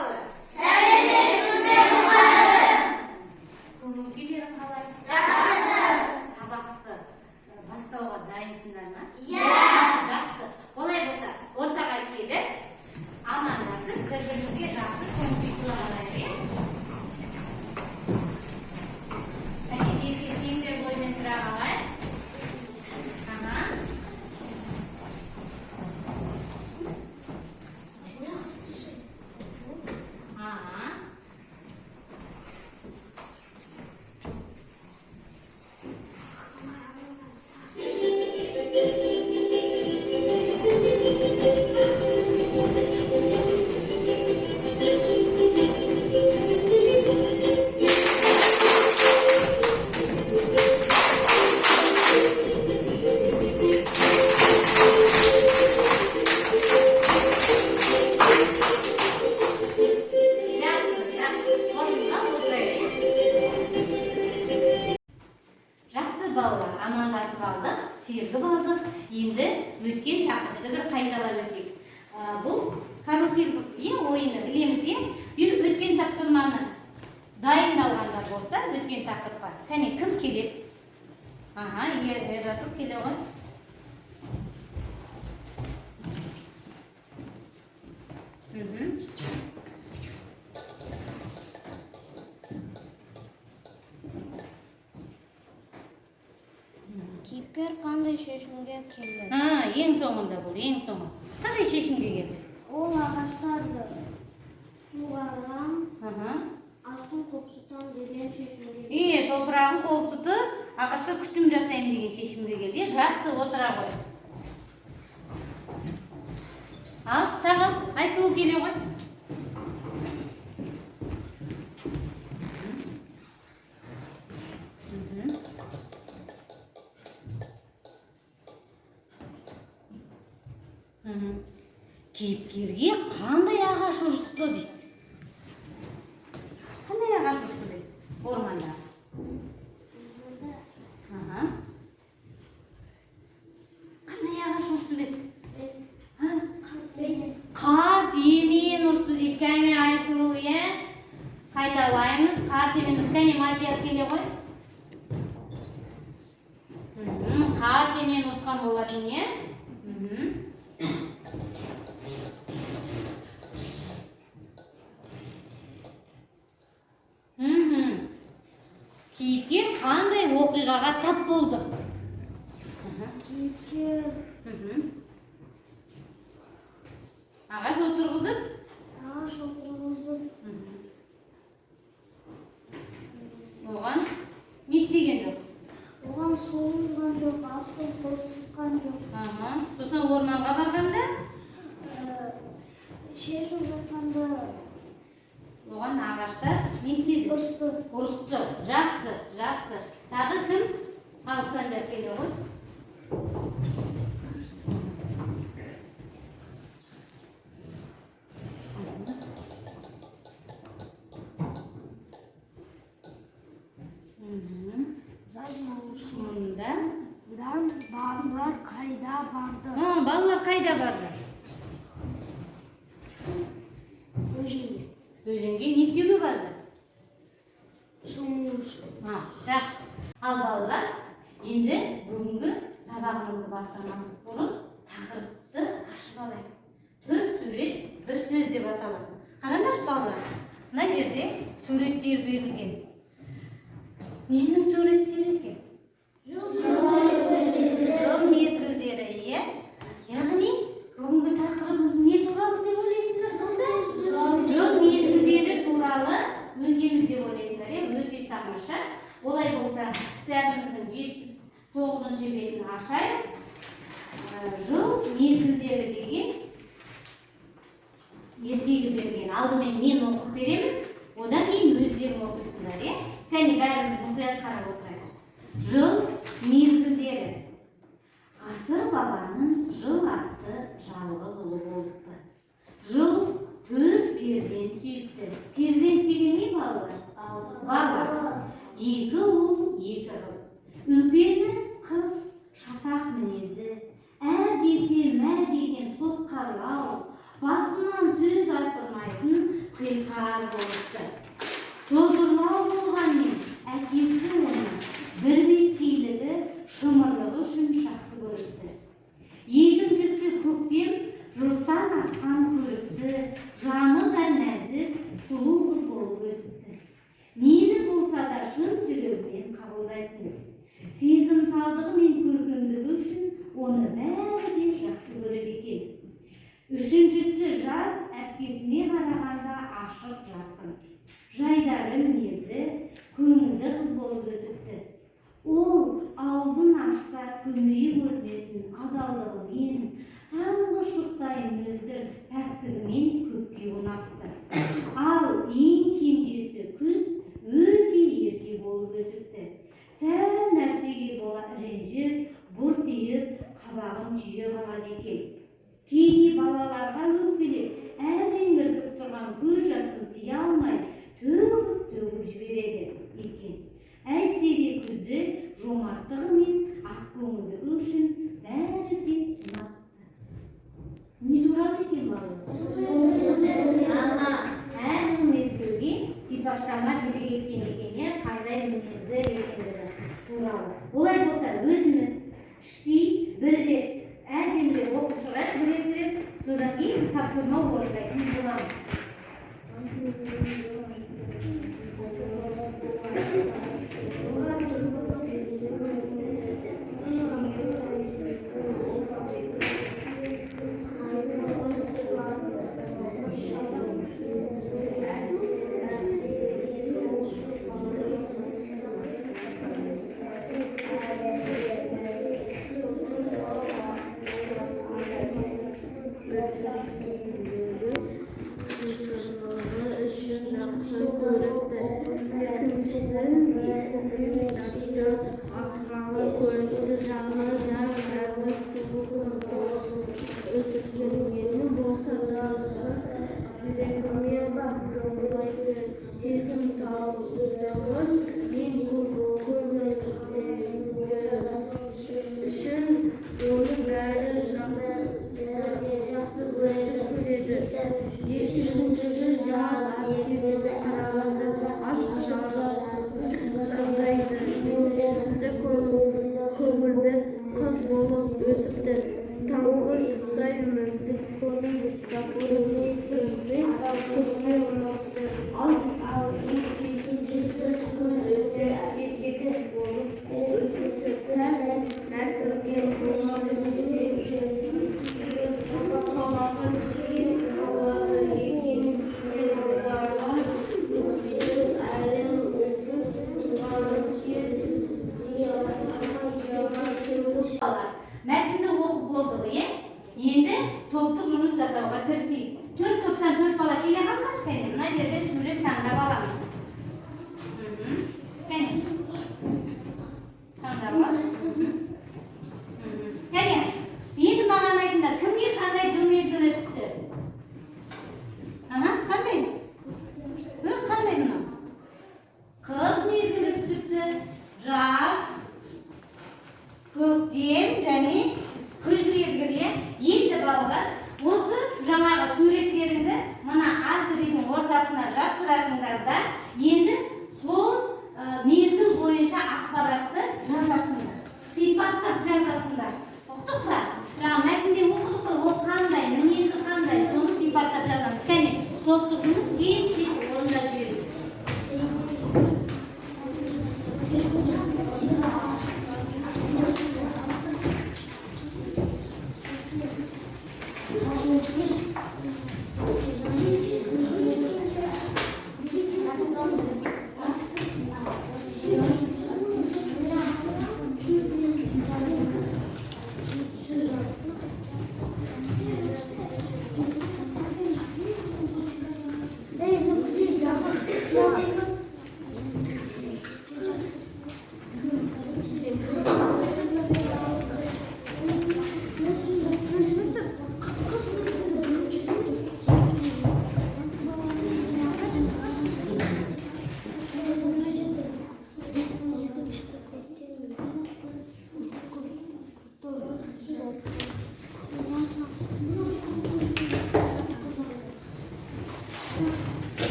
балалар? Сәлеметсіздер, мұғалім. Көңіл-күйлерің қалай? Жақсы. Сабақты бастауға дайынсыңдар ма? Иә. Жақсы. Олай болса, ортаға келіп, амандасып, бір-бірімізге жақсы көңіл-күй сыйлағанайық, иә? Шеңбер бойымен тұра қалайық. Балалар, амандасып алдық, сергіп алдық. Енді өткен тақырыпты бір қайталап өтейік. Бұл карусель ойыны білеміз. Өткен тапсырманы дайындалғандар болса, өткен тақырыпқа. Кәне, кім келеді? Ерасыл келе ғой. Кейіпкер қандай шешімге келді? Ең соңында бұл, ең соңы. Қандай шешімге келді? Ол ағаштарды суғарам, астын қопсытам деген шешімге келді. Топырағын қопсыты, ағашқа күтім жасайым деген шешімге келді. Жақсы, отыра ғой. Ал, тағы, Айсұлу келе ғой. Кейіпкерге қандай ағаш ұрысты дейді? Қандай ағаш ұрысты дейді? Орманда. Қандай ағаш ұрысты дейді? Қарт емен ұрысты дейді. Кәне Айсұлу, қайталаймыз. Қарт емен ұрысты. Кәне Мадияр келе ғой. Қарт емен ұрысқан болатын, Кейіпкер қандай оқиғаға тап болды? Кейіпкер Ағаш отырғызып? Ағаш отырғызып. Оған не істеген жоқ? Оған суырған жоқ, астын қопсытқан жоқ. Сосын орманға барғанда? Шешіп жатқанда Оған ағаштар не істеді? Ұрысты. Жақсы, жақсы. Тағы кім? Алсандар келе ғой. Балалар қайда барды? Балалар қайда барды? Өзенге. Өзенге не істеуге барды? Шомылу үшін. Жақсы. Ал балалар, енді бүгінгі сабағымызды бастамас бұрын тақырыпты ашып алайық. 4 сурет, бір сөз деп аталады. Қараңдаршы балалар, мына жерде суреттер берілген. Ненің суреттері екен? Жыл мезгілдері, яғни бүгінгі тақырыбымыз не туралы деп ойлайсыңдар сонда? Жыл мезгілдері туралы өтеміз деп ойлайсыңдар, өте тамаша. Олай болса, кітабымыздың 79-шы бетін ашайық. Жыл мезгілдері деген ертегі берген. Алдымен мен оқып беремін, одан кейін өздерің оқисыңдар, Кәне бәріміз мұқият қарап отырайық. Жыл мезгілдері. Ғасыр бабаның жыл атты жалғыз ұлы болыпты. Жыл 4 перзент сүйіпті. Перзент деген не балалар? Бала. 2 ұл, 2 қыз. Үлкені қыз шатақ мінезді. десе мә деген сотқарлау, басынан сөз асырмайтын көңілден қабылдайтын. Сезімталдығы мен көркемдігі үшін оны бәрі де жақсы көреді екен. Үшіншісі, жас әпкесіне қарағанда ашық жарқын, жайдары мінезі, көңілді қыз болып өсіпті. Ол аузын ашса көмейі көрінетін адалдығымен, таңғы шықтай мөлдір пәктігімен көпке қонақты. Ал ең кенжесі Күз өте ерке болып өсіпті. Сәл нәрсеге бола ренжіп, бұртиып, қабағын түйе қалады екен. Кейде балаларға өкпелеп, әрең іркіп тұрған көз жасын тия алмай, төгіп жібереді екен. Әйтсе де Күзді жомарттығы мен ақкөңілдігі үшін бәрі де ұнатты. Не туралы екен балалар? Әр мезгілге сипаттама керек еткен екен, қандай мінезді екендігі туралы. Олай болса, өзіміз іштей бір рет әдемілеп оқып шығайық, бір рет, содан кейін тапсырма орындайтын боламыз. Мәтінді оқып болдық, енді топтық жұмыс жасауға кірісейік. 4 топтан 4 бала келе қалмаш, кәне, мына жерде сюжет таңдап аламыз. Кәне, таңдап ал. Кәне, енді маған айтыңдар, кімге қандай жыл мезгілі түсті? Қандай? Қандай бұны? Қыз мезгілі түсті, жаз, көктем және күз мезгілі. Енді балалар, осы жаңағы суреттеріңді мына альтердің ортасына жапсырасыңдар да, енді сол мезгіл бойынша ақпаратты жазасыңдар, сипаттап жазасыңдар. Ұқтық па? Жаңа мәтінде оқыдық қой, ол қандай, мінезі қандай, соны сипаттап жазамыз. Кәне, топтық жұмыс тез-тез орындап жіберіңіз.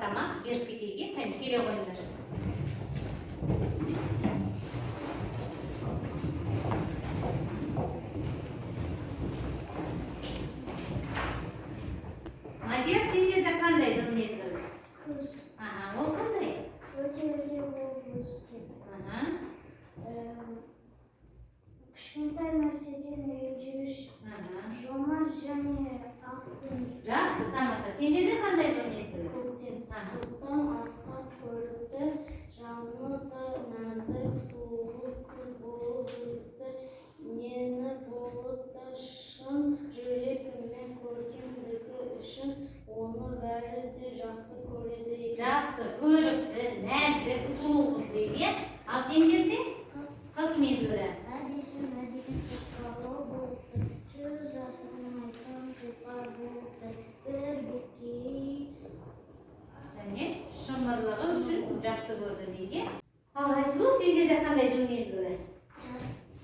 тамақ беріп кетейік. Қане келе қойыңдар. Мадияр, сендерде қандай жыл мезгілі? Күз. Ол қандай? Өте болып өскен. Кішкентай нәрседен үйреніш. Жомарт және ақ күн. Жақсы, тамаша. Сендерде қандай жыл мезгілі? Көктем. Жылдан асқақ көрікті, жаны да нәзік, сұлу қыз болып өсті. Нені болып да шын жүрегімен көргендігі үшін оны бәрі де жақсы көреді. Жақсы, көрікті, нәзік, сұлу қыз дейді. Ал сендерде? Қыс мезгілі. Әдесін әдекен сұрқалы болды, сөз асылын айтқан тұлпар болды. Бір беткей Шымырлығы үшін жақсы көрді дейді. Ал Айсұлу, сендерде қандай жыл мезгілі?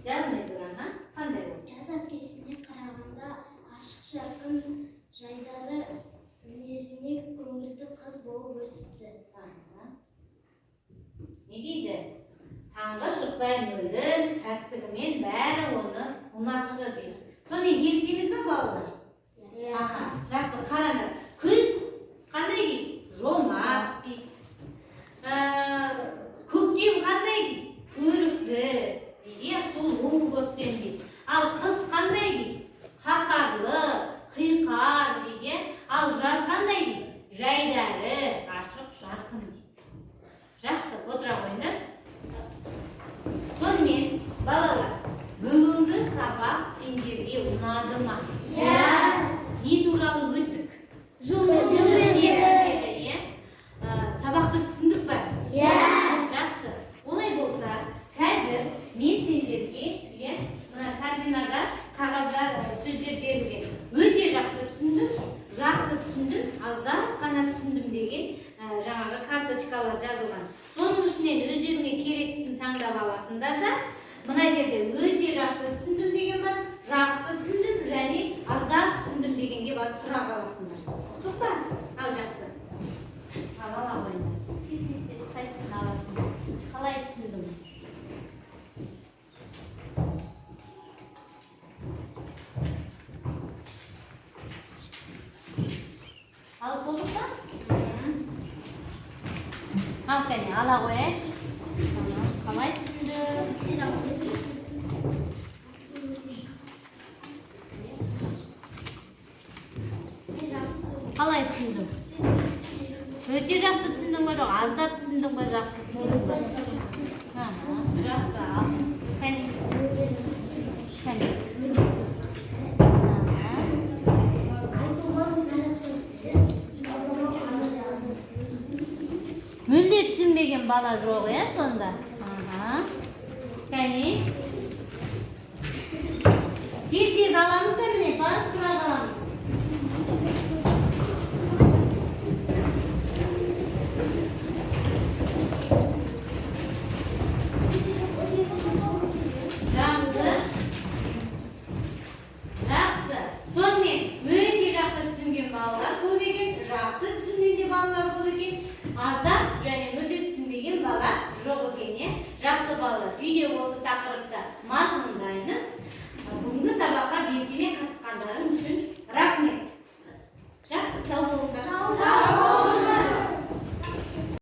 Жаз мезгілі, қандай ол? жаз әпкесіне қарағанда ашық жарқын жайдары мінезіне көңілді қыз болып өсіпті. Не дейді? Таңғы шықтай мөлдір, пәктігімен бәрі оны ұнатты дейді. Сонымен келісеміз бе, балалар? Жақсы, қараңдар. Күз қандай дейді? Жомарт дейді. Көктем қандай дейді? Көрікті дейді, сұлу көктем дейді. Ал қыс қандай дейді? Қаһарлы, қиқар дейді. Ал жаз қандай дейді? Жайдары, ашық, жарқын дейді. Жақсы, отыра қойыңдар. Сонымен, балалар, бүгінгі сабақ сендерге ұнады ма? Не туралы өттік? Сабақты түсіндік бе? Жақсы. Олай болса, қазір мен сендерге мына корзинада қағаздар, сөздер берілген. Өте жақсы түсіндім, аздап қана түсіндім деген жаңағы карточкалар жазылған. Соның ішінен өздеріңе керектісін таңдап аласыңдар да, мына жерде өте жақсы түсіндім деген бар, жақсы түсіндім және аздап түсіндім дегенге барып тұра қаласыңдар. Ұқтық па? Ал жақсы. Ал ала қойыңдар. Тез қайсысын аласыңдар? Қалай түсіндің? Алып болдық па? Ал кәне, ала қойайық. Қалай түсінді? Қалай түсіндің? Өте жақсы түсіндің ба жоқ? Аздап түсіндің ба? Жақсы түсіндің ба? Жақсы, ал. Кәне. Мүлде түсінбеген бала жоқ, сонда? Кәне. Тез аламыз да